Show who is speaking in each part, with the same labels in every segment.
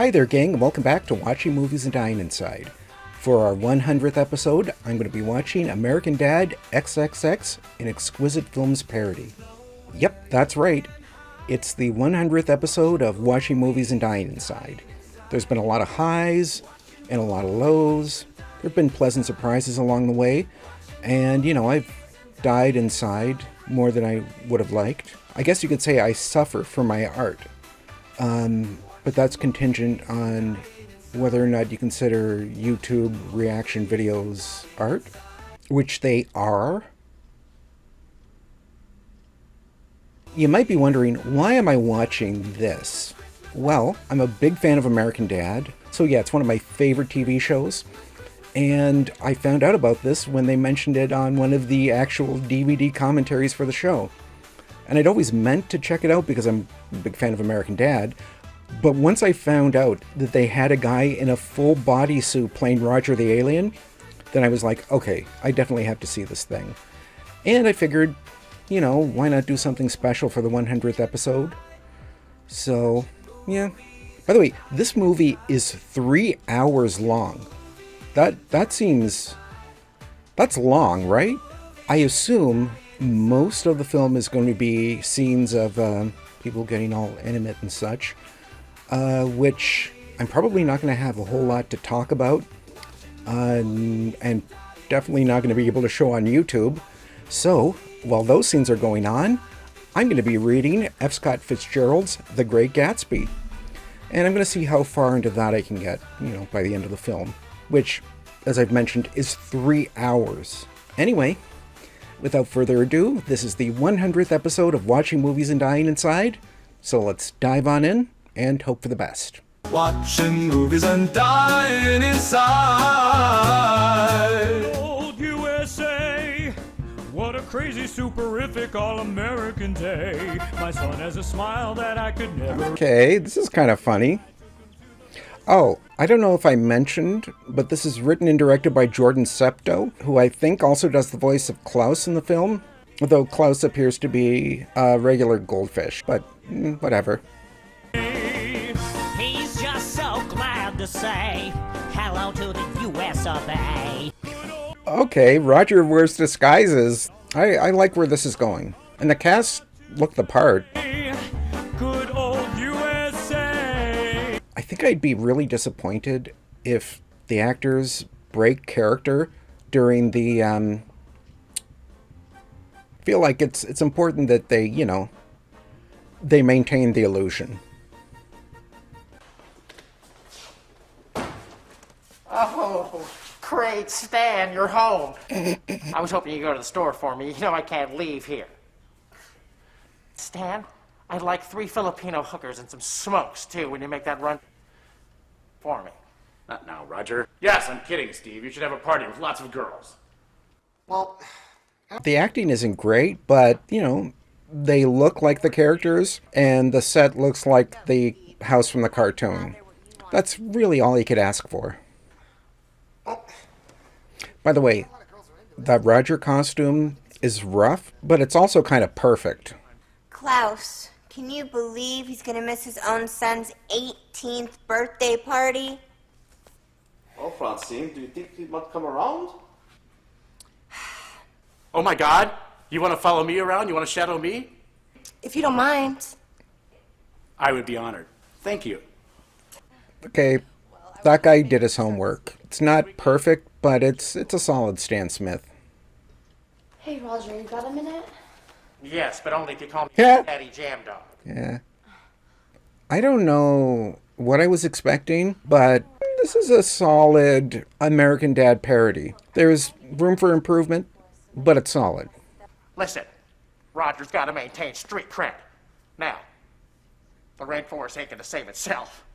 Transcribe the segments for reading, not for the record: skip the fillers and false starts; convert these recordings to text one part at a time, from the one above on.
Speaker 1: Hi there, gang, and welcome back to Watching Movies and Dyin Inside. For our 100th episode, I'm going to be watching American Dad! XXX, an Exquisite Films Parody. Yep, that's right. It's the 100th episode of Watching Movies and Dyin Inside. There's been a lot of highs and a lot of lows. There have been pleasant surprises along the way. And, I've died inside more than I would have liked. I guess you could say I suffer for my art. But that's contingent on whether or not you consider YouTube reaction videos art, which they are. You might be wondering, why am I watching this? Well, I'm a big fan of American Dad, so yeah, it's one of my favorite TV shows. And I found out about this when they mentioned it on one of the actual DVD commentaries for the show. And I'd always meant to check it out because I'm a big fan of American Dad. But once I found out that they had a guy in a full bodysuit playing Roger the Alien, then I was like, okay, I definitely have to see this thing. And I figured, why not do something special for the 100th episode? So, yeah. By the way, this movie is 3 hours long. That's long, right? I assume most of the film is going to be scenes of people getting all intimate and such. Which I'm probably not going to have a whole lot to talk about, and definitely not going to be able to show on YouTube. So, while those scenes are going on, I'm going to be reading F. Scott Fitzgerald's The Great Gatsby. And I'm going to see how far into that I can get, by the end of the film, which, as I've mentioned, is 3 hours. Anyway, without further ado, this is the 100th episode of Watching Movies and Dyin Inside, so let's dive on in and hope for the best.
Speaker 2: Watching movies and dying inside.
Speaker 3: Old USA, what a crazy, superific, all-American day. My son has a smile that I could never...
Speaker 1: Okay, this is kind of funny. Oh, I don't know if I mentioned, but this is written and directed by Jordan Septo, who I think also does the voice of Klaus in the film, although Klaus appears to be a regular goldfish, but whatever.
Speaker 4: To say hello to the US of A.
Speaker 1: Okay, Roger wears disguises. I like where this is going. And the cast look the part.
Speaker 3: Good old USA.
Speaker 1: I think I'd be really disappointed if the actors break character during the feel like it's important that they, they maintain the illusion.
Speaker 5: Oh, great, Stan, you're home. I was hoping you'd go to the store for me. I can't leave here. Stan, I'd like 3 Filipino hookers and some smokes, too, when you make that run for me.
Speaker 6: Not now, Roger. Yes, I'm kidding, Steve. You should have a party with lots of girls.
Speaker 5: Well...
Speaker 1: The acting isn't great, but, they look like the characters, and the set looks like the house from the cartoon. That's really all you could ask for. By the way, that Roger costume is rough, but it's also kind of perfect.
Speaker 7: Klaus, can you believe he's gonna miss his own son's 18th birthday party?
Speaker 8: Oh, Francine, do you think he might come around?
Speaker 6: Oh my God! You want to follow me around? You want to shadow me?
Speaker 7: If you don't mind.
Speaker 6: I would be honored. Thank you.
Speaker 1: Okay, that guy did his homework. It's not perfect, but it's a solid Stan Smith.
Speaker 9: Hey, Roger, you got a minute?
Speaker 5: Yes, but only if you call me
Speaker 1: Yeah.
Speaker 5: Daddy Jam Dog.
Speaker 1: Yeah. I don't know what I was expecting, but this is a solid American Dad parody. There's room for improvement, but it's solid.
Speaker 5: Listen, Roger's got to maintain street cred. Now, the rainforest ain't gonna save itself.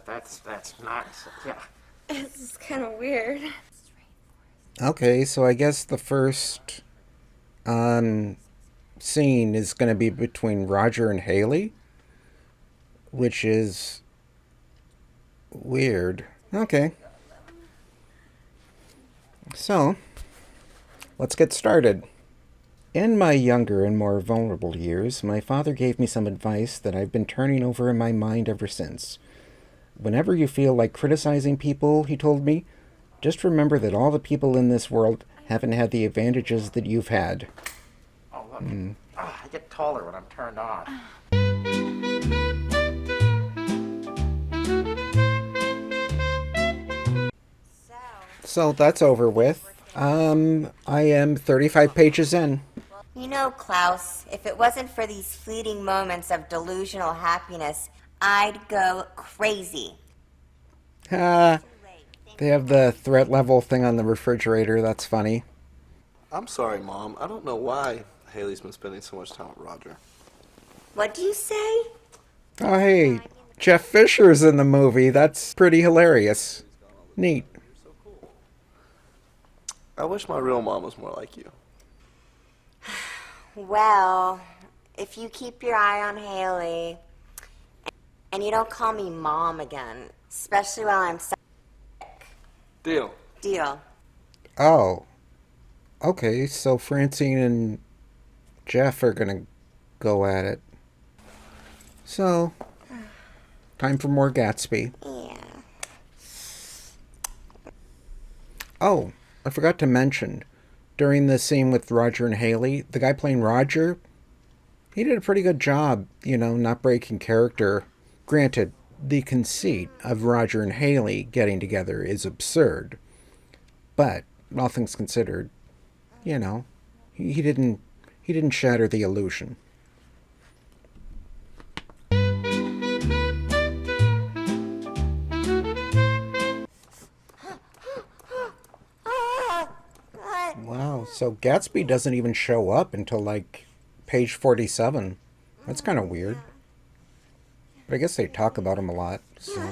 Speaker 5: That's nice. Yeah.
Speaker 9: This is kind of weird.
Speaker 1: Okay, so I guess the first scene is going to be between Roger and Haley, which is weird. Okay. So, let's get started. In my younger and more vulnerable years, my father gave me some advice that I've been turning over in my mind ever since. Whenever you feel like criticizing people, he told me, just remember that all the people in this world haven't had the advantages that you've had.
Speaker 5: Oh, look. I get taller when I'm turned on.
Speaker 1: So that's over with. I am 35 pages in.
Speaker 7: You know, Klaus, if it wasn't for these fleeting moments of delusional happiness, I'd go crazy.
Speaker 1: They have the threat level thing on the refrigerator. That's funny.
Speaker 8: I'm sorry, Mom. I don't know why Haley's been spending so much time with Roger.
Speaker 7: What do you say?
Speaker 1: Oh, hey, Jeff Fisher's in the movie. That's pretty hilarious. Neat.
Speaker 8: I wish my real mom was more like you.
Speaker 7: Well, if you keep your eye on Haley, and you don't call me Mom again, especially while I'm sick.
Speaker 8: Deal.
Speaker 7: Deal.
Speaker 1: Oh. Okay, so Francine and Jeff are gonna go at it. So, time for more Gatsby.
Speaker 7: Yeah.
Speaker 1: Oh, I forgot to mention, during the scene with Roger and Haley, the guy playing Roger, he did a pretty good job, not breaking character. Granted, the conceit of Roger and Haley getting together is absurd. But, all things considered, he didn't shatter the illusion. Wow, so Gatsby doesn't even show up until page 47. That's kind of weird. But I guess they talk about him a lot, so.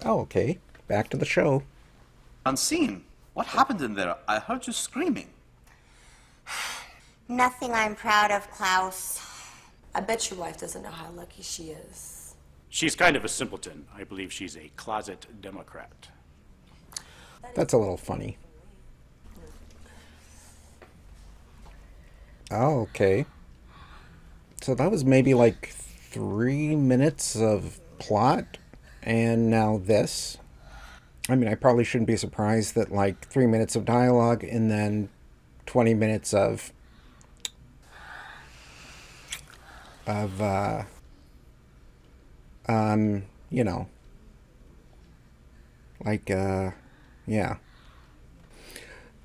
Speaker 1: Oh, okay. Back to the show.
Speaker 10: Unseen. What happened in there? I heard you screaming.
Speaker 7: Nothing I'm proud of, Klaus.
Speaker 9: I bet your wife doesn't know how lucky she is.
Speaker 6: She's kind of a simpleton. I believe she's a closet Democrat.
Speaker 1: That's a little funny. Oh, okay. So that was maybe 3 minutes of plot, and now this. I mean, I probably shouldn't be surprised that 3 minutes of dialogue and then 20 minutes of yeah.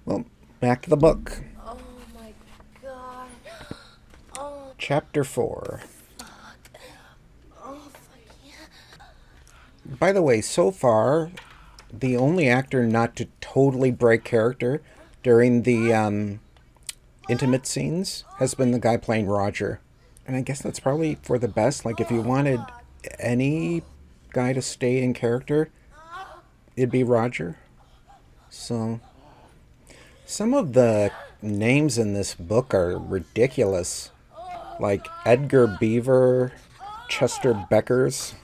Speaker 1: Well, back to the book.
Speaker 9: Oh my god. Oh.
Speaker 1: Chapter 4.
Speaker 9: Fuck. Oh, fuck yeah.
Speaker 1: By the way, so far, the only actor not to totally break character during the intimate scenes has been the guy playing Roger. And I guess that's probably for the best. If you wanted any guy to stay in character, it'd be Roger. So, some of the names in this book are ridiculous. Edgar Beaver, Chester Beckers,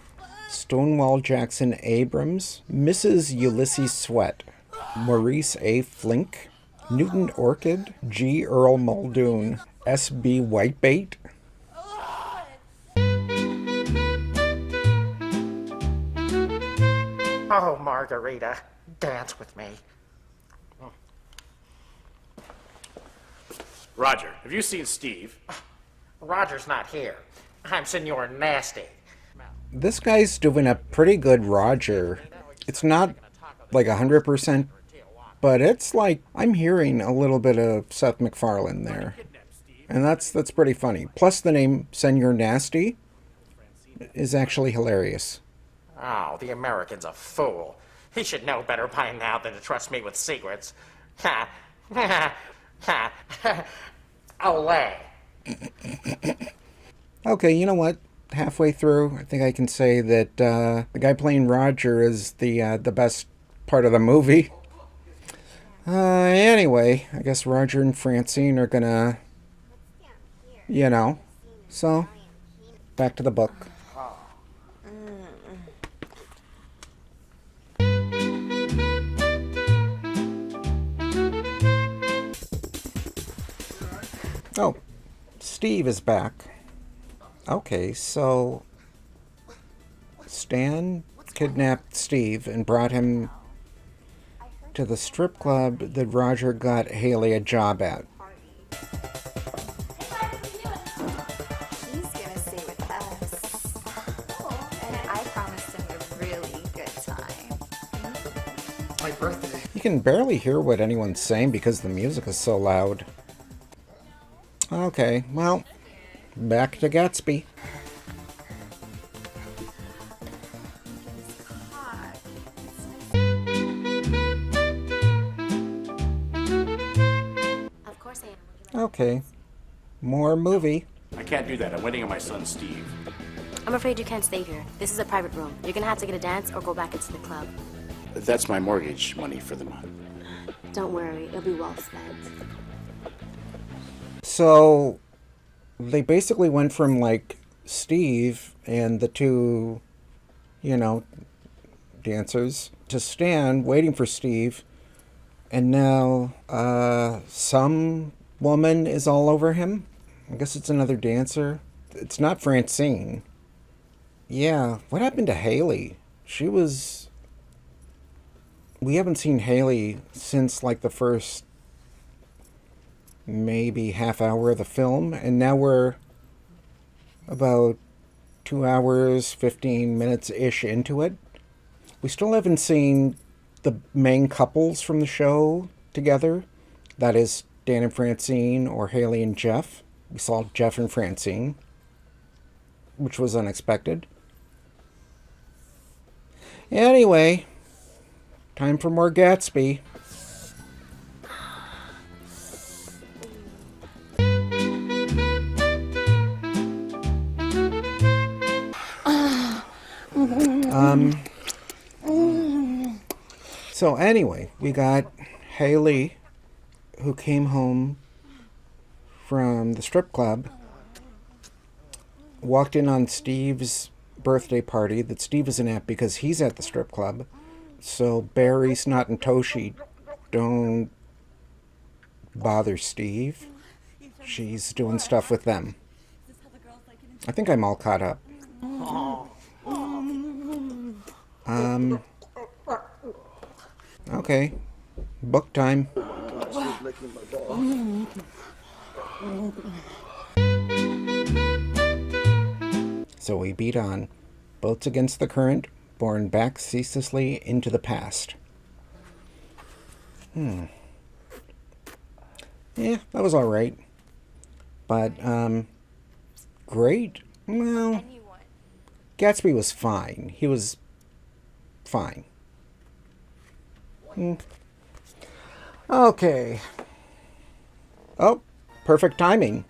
Speaker 1: Stonewall Jackson Abrams, Mrs. Ulysses Sweat, Maurice A. Flink, Newton Orchid, G. Earl Muldoon, S.B. Whitebait.
Speaker 5: Oh, Margarita, dance with me.
Speaker 6: Roger, have you seen Steve?
Speaker 5: Roger's not here. I'm Senor Nasty.
Speaker 1: This guy's doing a pretty good Roger. It's not 100%, but it's I'm hearing a little bit of Seth MacFarlane there. And that's pretty funny. Plus the name Senor Nasty is actually hilarious.
Speaker 5: Oh, the American's a fool. He should know better by now than to trust me with secrets. Ha! Ha! Ha! Olay!
Speaker 1: Okay, you know what? Halfway through, I think I can say that the guy playing Roger is the best part of the movie. Anyway, I guess Roger and Francine are gonna, so back to the book. Oh, Steve is back. Okay, so Stan kidnapped Steve and brought him to the strip club that Roger got Haley a job at.
Speaker 11: He's gonna stay with us. And I promised him a really good time.
Speaker 8: My birthday.
Speaker 1: You can barely hear what anyone's saying because the music is so loud. Okay, well, back to Gatsby.
Speaker 11: Of course I am.
Speaker 1: Okay, more movie.
Speaker 6: I can't do that. I'm waiting on my son, Steve.
Speaker 12: I'm afraid you can't stay here. This is a private room. You're gonna have to get a dance or go back into the club.
Speaker 6: That's my mortgage money for the month.
Speaker 12: Don't worry, it'll be well spent.
Speaker 1: So, they basically went from, like, Steve and the two, dancers to Stan waiting for Steve, and now, some woman is all over him. I guess it's another dancer. It's not Francine. Yeah, what happened to Haley? We haven't seen Haley since, like, the first maybe half hour of the film, and now we're about 2 hours, 15 minutes-ish into it. We still haven't seen the main couples from the show together. That is Dan and Francine, or Haley and Jeff. We saw Jeff and Francine, which was unexpected. Anyway, time for more Gatsby. So anyway, we got Haley, who came home from the strip club, walked in on Steve's birthday party that Steve isn't at because he's at the strip club. So Barry, Snot, and Toshi don't bother Steve. She's doing stuff with them. I think I'm all caught up. Okay. Book time. So we beat on. Boats against the current, borne back ceaselessly into the past. Yeah, that was alright. But, great? Well, Gatsby was fine. He was fine. Okay. Oh, perfect timing.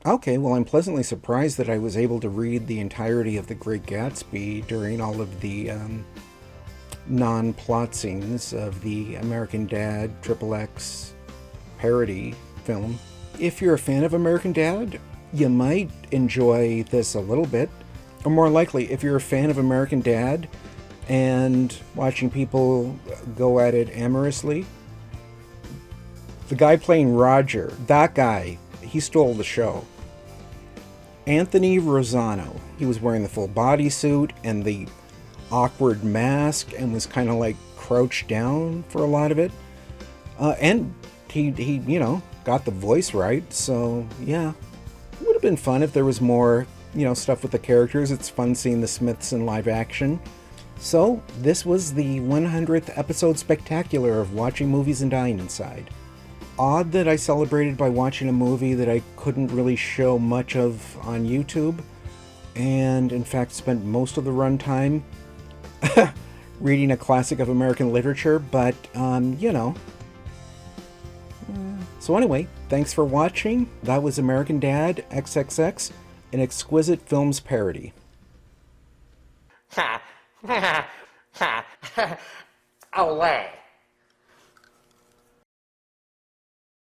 Speaker 1: Okay, well, I'm pleasantly surprised that I was able to read the entirety of The Great Gatsby during all of the non-plot scenes of the American Dad XXX parody film. If you're a fan of American Dad, you might enjoy this a little bit. Or more likely, if you're a fan of American Dad and watching people go at it amorously, the guy playing Roger, that guy, he stole the show. Anthony Rosano. He was wearing the full bodysuit and the awkward mask and was kind of like crouched down for a lot of it. And he got the voice right. So yeah, it would have been fun if there was more, stuff with the characters. It's fun seeing the Smiths in live action. So this was the 100th episode spectacular of Watching Movies and Dying Inside. Odd that I celebrated by watching a movie that I couldn't really show much of on YouTube, and in fact spent most of the runtime reading a classic of American literature, but, So anyway, thanks for watching. That was American Dad, XXX, an Exquisite Films Parody.
Speaker 5: Ha! Ha! Ha! Olay!